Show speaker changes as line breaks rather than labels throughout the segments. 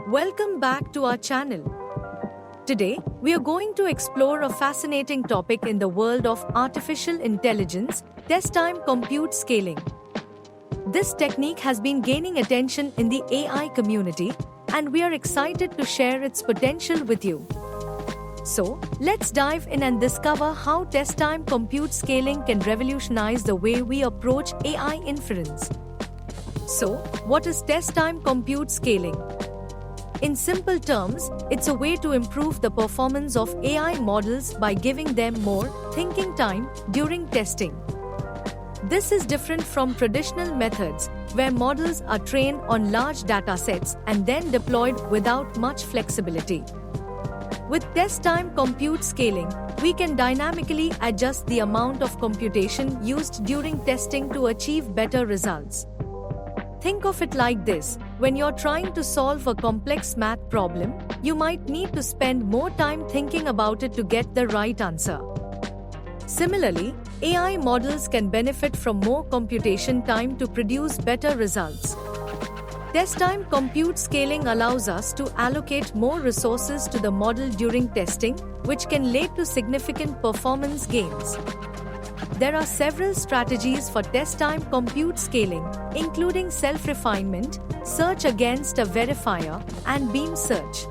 Welcome back to our channel. Today, we are going to explore a fascinating topic in the world of artificial intelligence, test-time compute scaling. This technique has been gaining attention in the AI community, and we are excited to share its potential with you. So, let's dive in and discover how test-time compute scaling can revolutionize the way we approach AI inference. So, what is test-time compute scaling? In simple terms, it's a way to improve the performance of AI models by giving them more thinking time during testing. This is different from traditional methods, where models are trained on large datasets and then deployed without much flexibility. With test-time compute scaling, we can dynamically adjust the amount of computation used during testing to achieve better results. Think of it like this: when you're trying to solve a complex math problem, you might need to spend more time thinking about it to get the right answer. Similarly, AI models can benefit from more computation time to produce better results. Test-time compute scaling allows us to allocate more resources to the model during testing, which can lead to significant performance gains. There are several strategies for test-time compute scaling, including self-refinement, search against a verifier, and beam search.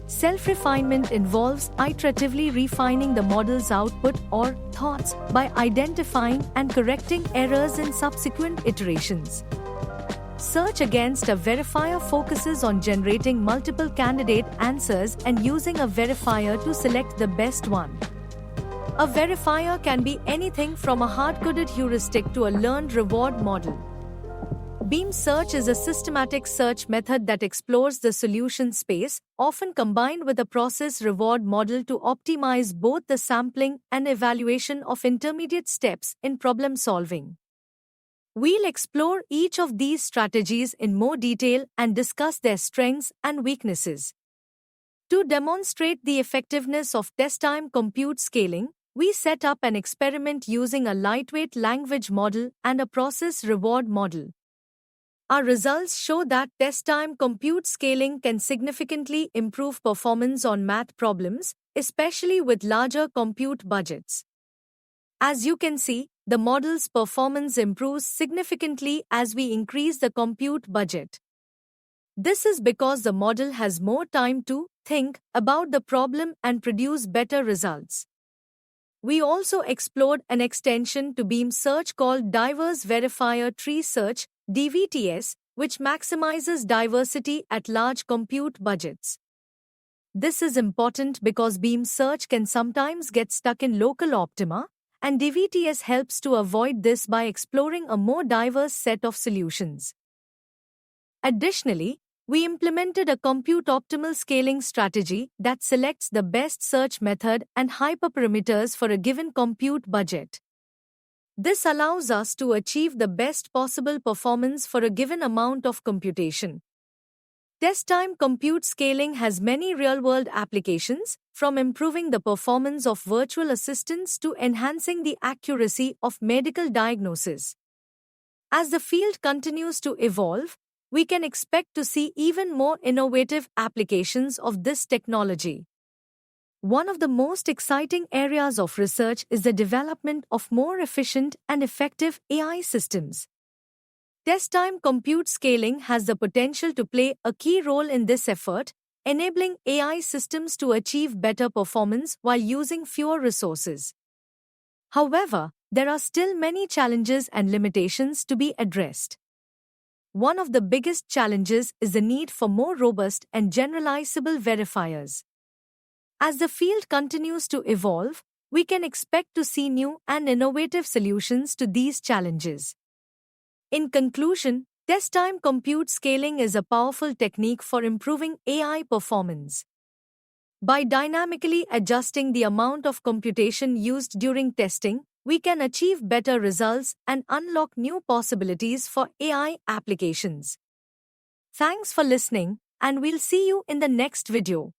Self-refinement involves iteratively refining the model's output or thoughts by identifying and correcting errors in subsequent iterations. Search against a verifier focuses on generating multiple candidate answers and using a verifier to select the best one. A verifier can be anything from a hard-coded heuristic to a learned reward model. Beam search is a systematic search method that explores the solution space, often combined with a process reward model to optimize both the sampling and evaluation of intermediate steps in problem solving. We'll explore each of these strategies in more detail and discuss their strengths and weaknesses. To demonstrate the effectiveness of test-time compute scaling, we set up an experiment using a lightweight language model and a process reward model. Our results show that test-time compute scaling can significantly improve performance on math problems, especially with larger compute budgets. As you can see, the model's performance improves significantly as we increase the compute budget. This is because the model has more time to think about the problem and produce better results. We also explored an extension to beam search called Diverse Verifier Tree Search, DVTS, which maximizes diversity at large compute budgets. This is important because beam search can sometimes get stuck in local optima, and DVTS helps to avoid this by exploring a more diverse set of solutions. Additionally, we implemented a compute-optimal scaling strategy that selects the best search method and hyperparameters for a given compute budget. This allows us to achieve the best possible performance for a given amount of computation. Test-time compute scaling has many real-world applications, from improving the performance of virtual assistants to enhancing the accuracy of medical diagnosis. As the field continues to evolve, we can expect to see even more innovative applications of this technology. One of the most exciting areas of research is the development of more efficient and effective AI systems. Test-time compute scaling has the potential to play a key role in this effort, enabling AI systems to achieve better performance while using fewer resources. However, there are still many challenges and limitations to be addressed. One of the biggest challenges is the need for more robust and generalizable verifiers. As the field continues to evolve, we can expect to see new and innovative solutions to these challenges. In conclusion, test-time compute scaling is a powerful technique for improving AI performance. By dynamically adjusting the amount of computation used during testing, we can achieve better results and unlock new possibilities for AI applications. Thanks for listening, and we'll see you in the next video.